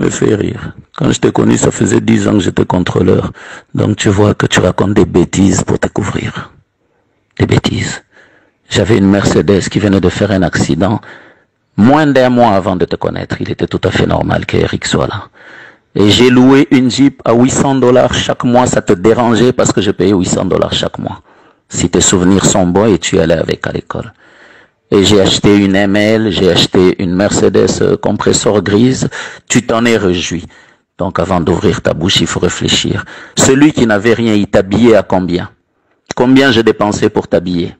me fais rire. Quand je t'ai connu, ça faisait 10 ans que j'étais contrôleur. Donc tu vois que tu racontes des bêtises pour te couvrir. Des bêtises. J'avais une Mercedes qui venait de faire un accident. Moins d'un mois avant de te connaître, il était tout à fait normal qu'Eric soit là. Et j'ai loué une Jeep à 800 $ chaque mois. Ça te dérangeait parce que je payais 800 $ chaque mois. Si tes souvenirs sont bons et tu allais avec à l'école. Et j'ai acheté une ML, j'ai acheté une Mercedes compresseur grise. Tu t'en es réjoui. Donc avant d'ouvrir ta bouche, il faut réfléchir. Celui qui n'avait rien, il t'habillait à combien? Combien j'ai dépensé pour t'habiller?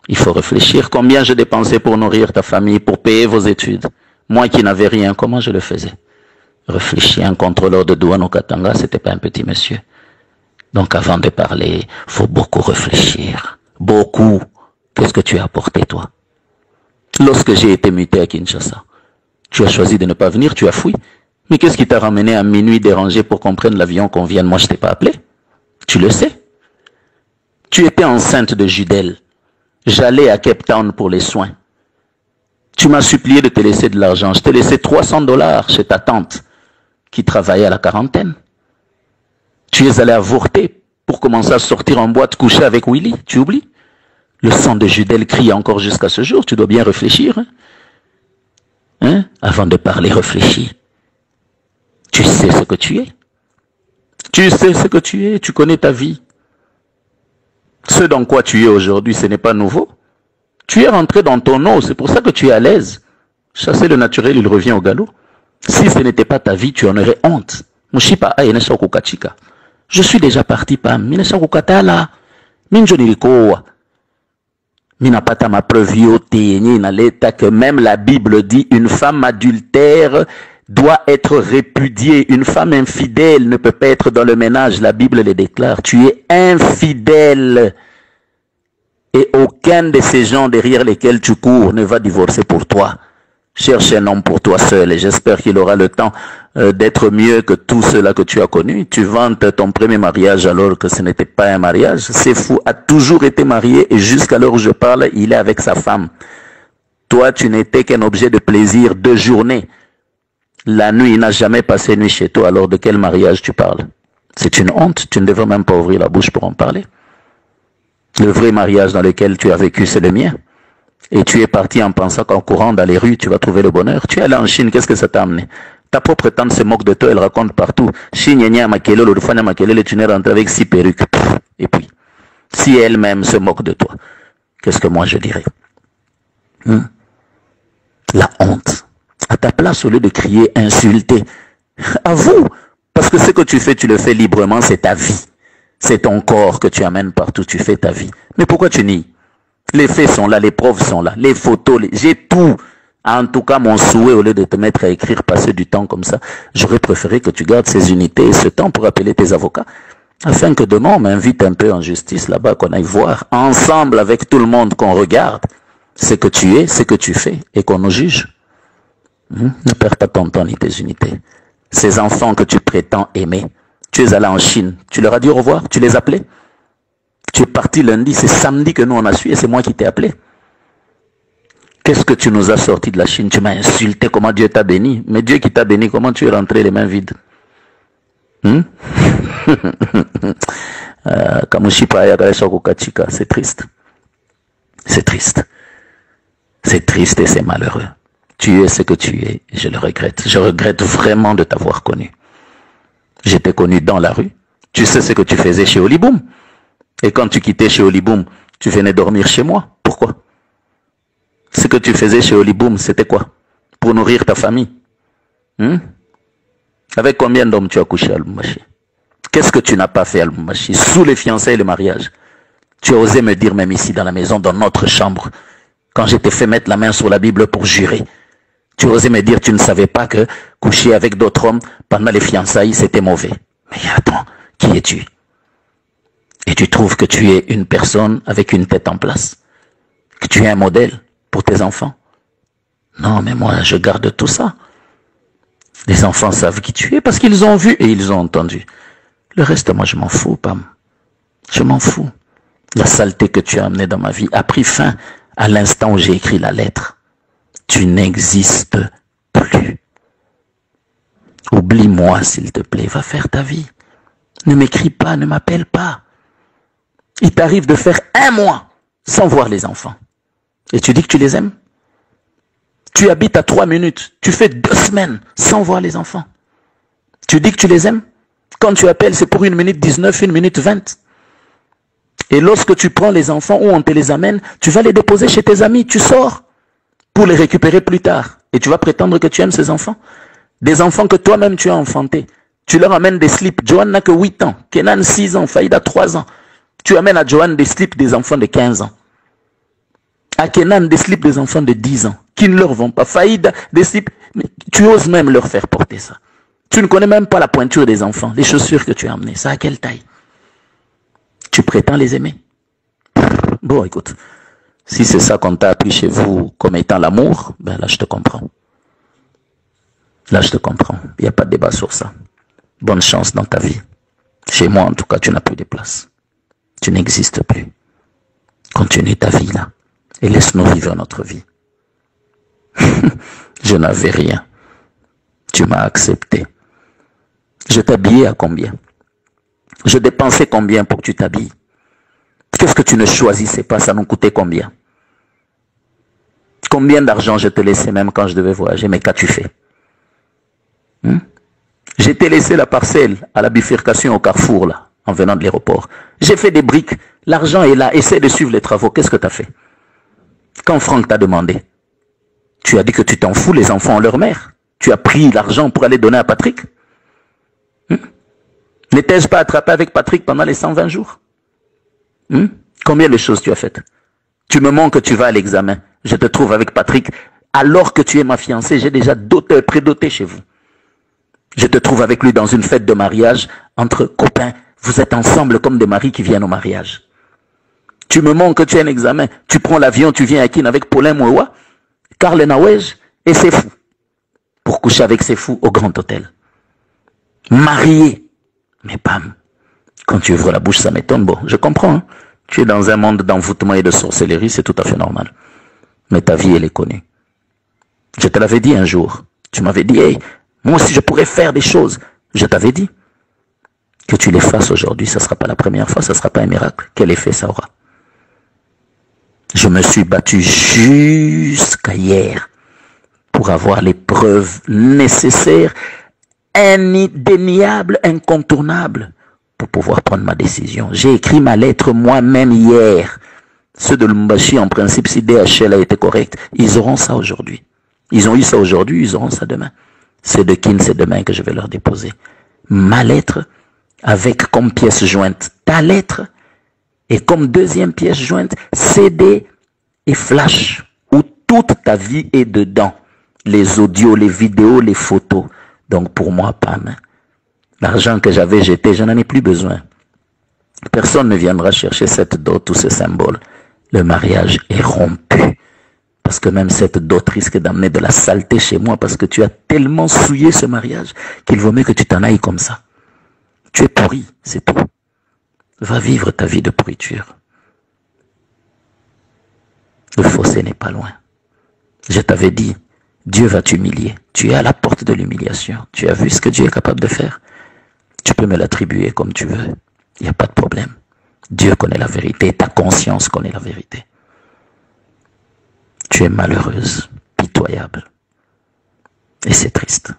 Il faut réfléchir. Combien j'ai dépensé pour nourrir ta famille, pour payer vos études? Moi qui n'avais rien, comment je le faisais? Réfléchis. Un contrôleur de douane au Katanga, c'était pas un petit monsieur. Donc avant de parler, faut beaucoup réfléchir. Beaucoup. Qu'est-ce que tu as apporté, toi? Lorsque j'ai été muté à Kinshasa, tu as choisi de ne pas venir, tu as fui. Mais qu'est-ce qui t'a ramené à minuit dérangé pour qu'on prenne l'avion, qu'on vienne? Moi, je t'ai pas appelé. Tu le sais. Tu étais enceinte de Judel. J'allais à Cape Town pour les soins. Tu m'as supplié de te laisser de l'argent. Je t'ai laissé 300 $ chez ta tante qui travaillait à la quarantaine. Tu es allé avorter pour commencer à sortir en boîte, coucher avec Willy. Tu oublies? Le sang de Judel crie encore jusqu'à ce jour. Tu dois bien réfléchir. Hein? Avant de parler, réfléchis. Tu sais ce que tu es. Tu sais ce que tu es. Tu connais ta vie. Ce dans quoi tu es aujourd'hui, ce n'est pas nouveau. Tu es rentré dans ton eau, c'est pour ça que tu es à l'aise. Chasser le naturel, il revient au galop. Si ce n'était pas ta vie, tu en aurais honte. Je suis déjà parti, Pam. Minapata ma preuve que même la Bible dit une femme adultère doit être répudiée. Une femme infidèle ne peut pas être dans le ménage. La Bible le déclare. Tu es infidèle. Et aucun de ces gens derrière lesquels tu cours ne va divorcer pour toi. Cherche un homme pour toi seul et j'espère qu'il aura le temps d'être mieux que tous ceux-là que tu as connus. Tu vantes ton premier mariage alors que ce n'était pas un mariage. C'est fou, a toujours été marié et jusqu'à l'heure où je parle, il est avec sa femme. Toi, tu n'étais qu'un objet de plaisir de journée. La nuit, il n'a jamais passé nuit chez toi, alors de quel mariage tu parles? C'est une honte, tu ne devrais même pas ouvrir la bouche pour en parler. Le vrai mariage dans lequel tu as vécu, c'est le mien. Et tu es parti en pensant qu'en courant dans les rues, tu vas trouver le bonheur. Tu es allé en Chine, qu'est-ce que ça t'a amené? Ta propre tante se moque de toi, elle raconte partout. Chine, Makelele, tu n'es rentré avec 6 perruques. Et puis, si elle-même se moque de toi, qu'est-ce que moi je dirais? La honte. À ta place, au lieu de crier, insulter, avoue. Parce que ce que tu fais, tu le fais librement, c'est ta vie. C'est ton corps que tu amènes partout, tu fais ta vie. Mais pourquoi tu nies? Les faits sont là, les preuves sont là, les photos, j'ai tout. En tout cas, mon souhait, au lieu de te mettre à écrire, passer du temps comme ça, j'aurais préféré que tu gardes ces unités et ce temps pour appeler tes avocats. Afin que demain, on m'invite un peu en justice là-bas, qu'on aille voir ensemble avec tout le monde, qu'on regarde ce que tu es, ce que tu fais et qu'on nous juge. Ne perds pas ton temps ni tes unités. Ces enfants que tu prétends aimer, tu es allé en Chine, tu leur as dit au revoir, tu les appelais. Tu es parti lundi, c'est samedi que nous on a su et c'est moi qui t'ai appelé. Qu'est-ce que tu nous as sorti de la Chine? Tu m'as insulté, comment Dieu t'a béni. Mais Dieu qui t'a béni, comment tu es rentré les mains vides? C'est triste. C'est triste. C'est triste et c'est malheureux. Tu es ce que tu es, je le regrette. Je regrette vraiment de t'avoir connu. J'étais connu dans la rue. Tu sais ce que tu faisais chez Oliboum. Et quand tu quittais chez Oliboum, tu venais dormir chez moi. Pourquoi? Ce que tu faisais chez Oliboum, c'était quoi? Pour nourrir ta famille. Avec combien d'hommes tu as couché à Lubumbashi? Qu'est-ce que tu n'as pas fait à Lubumbashi? Sous les fiançailles et le mariage. Tu as osé me dire, même ici dans la maison, dans notre chambre, quand je t'ai fait mettre la main sur la Bible pour jurer, tu as osé me dire, tu ne savais pas que coucher avec d'autres hommes pendant les fiançailles, c'était mauvais. Mais attends, qui es-tu? Et tu trouves que tu es une personne avec une tête en place? Que tu es un modèle pour tes enfants? Non, mais moi, je garde tout ça. Les enfants savent qui tu es parce qu'ils ont vu et ils ont entendu. Le reste, moi, je m'en fous, Pam. Je m'en fous. La saleté que tu as amenée dans ma vie a pris fin à l'instant où j'ai écrit la lettre. Tu n'existes plus. Oublie-moi, s'il te plaît. Va faire ta vie. Ne m'écris pas, ne m'appelle pas. Il t'arrive de faire 1 mois sans voir les enfants. Et tu dis que tu les aimes? Tu habites à 3 minutes. Tu fais 2 semaines sans voir les enfants. Tu dis que tu les aimes? Quand tu appelles, c'est pour 1 minute 19, 1 minute 20. Et lorsque tu prends les enfants ou on te les amène, tu vas les déposer chez tes amis. Tu sors pour les récupérer plus tard. Et tu vas prétendre que tu aimes ces enfants. Des enfants que toi-même tu as enfantés. Tu leur amènes des slips. Johan n'a que 8 ans. Kenan 6 ans. Faïda 3 ans. Tu amènes à Johan des slips des enfants de 15 ans. À Kenan des slips des enfants de 10 ans. Qui ne leur vont pas. Faïda des slips. Mais tu oses même leur faire porter ça. Tu ne connais même pas la pointure des enfants. Les chaussures que tu as amenées. Ça à quelle taille? Tu prétends les aimer? Bon, écoute. Si c'est ça qu'on t'a appris chez vous comme étant l'amour, ben là je te comprends. Là je te comprends. Il n'y a pas de débat sur ça. Bonne chance dans ta vie. Chez moi en tout cas, tu n'as plus de place. Tu n'existes plus. Continue ta vie là. Et laisse-nous vivre notre vie. Je n'avais rien. Tu m'as accepté. Je t'habillais à combien? Je dépensais combien pour que tu t'habilles? Qu'est-ce que tu ne choisissais pas? Ça nous coûtait combien? Combien d'argent je te laissais même quand je devais voyager? Mais qu'as-tu fait? J'ai t'ai laissé la parcelle à la bifurcation au carrefour là, en venant de l'aéroport. J'ai fait des briques. L'argent est là. Essaie de suivre les travaux. Qu'est-ce que tu as fait? Quand Franck t'a demandé, tu as dit que tu t'en fous, les enfants ont leur mère. Tu as pris l'argent pour aller donner à Patrick. N'étais-je pas attrapé avec Patrick pendant les 120 jours? Combien de choses tu as faites? Tu me montres que tu vas à l'examen. Je te trouve avec Patrick. Alors que tu es ma fiancée, j'ai déjà prédoté chez vous. Je te trouve avec lui dans une fête de mariage entre copains. Vous êtes ensemble comme des maris qui viennent au mariage. Tu me montres que tu as un examen. Tu prends l'avion, tu viens à Kin avec Paulin Mouewa, Karl Nawej et c'est fou. Pour coucher avec ces fous au Grand Hôtel. Marié. Mais bam. Quand tu ouvres la bouche, ça m'étonne. Bon, je comprends. Hein. Tu es dans un monde d'envoûtement et de sorcellerie, c'est tout à fait normal. Mais ta vie, elle est connue. Je te l'avais dit un jour. Tu m'avais dit, hey, moi aussi je pourrais faire des choses. Je t'avais dit. Que tu les fasses aujourd'hui, ça ne sera pas la première fois, ça ne sera pas un miracle. Quel effet ça aura? Je me suis battu jusqu'à hier pour avoir les preuves nécessaires, indéniables, incontournables, pour pouvoir prendre ma décision. J'ai écrit ma lettre moi-même hier. Ceux de Lumbashi, en principe, si DHL a été correct, ils auront ça aujourd'hui. Ils ont eu ça aujourd'hui, ils auront ça demain. C'est de Kin, c'est demain que je vais leur déposer. Ma lettre, avec comme pièce jointe ta lettre, et comme deuxième pièce jointe, CD et flash, où toute ta vie est dedans. Les audios, les vidéos, les photos. Donc pour moi, Pam, l'argent que j'avais jeté, je n'en ai plus besoin. Personne ne viendra chercher cette dot ou ce symbole. Le mariage est rompu. Parce que même cette dot risque d'amener de la saleté chez moi parce que tu as tellement souillé ce mariage qu'il vaut mieux que tu t'en ailles comme ça. Tu es pourri, c'est tout. Va vivre ta vie de pourriture. Le fossé n'est pas loin. Je t'avais dit, Dieu va t'humilier. Tu es à la porte de l'humiliation. Tu as vu ce que Dieu est capable de faire? Tu peux me l'attribuer comme tu veux. Il n'y a pas de problème. Dieu connaît la vérité. Ta conscience connaît la vérité. Tu es malheureuse, pitoyable. Et c'est triste.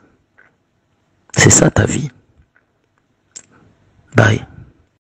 C'est ça ta vie. Bye.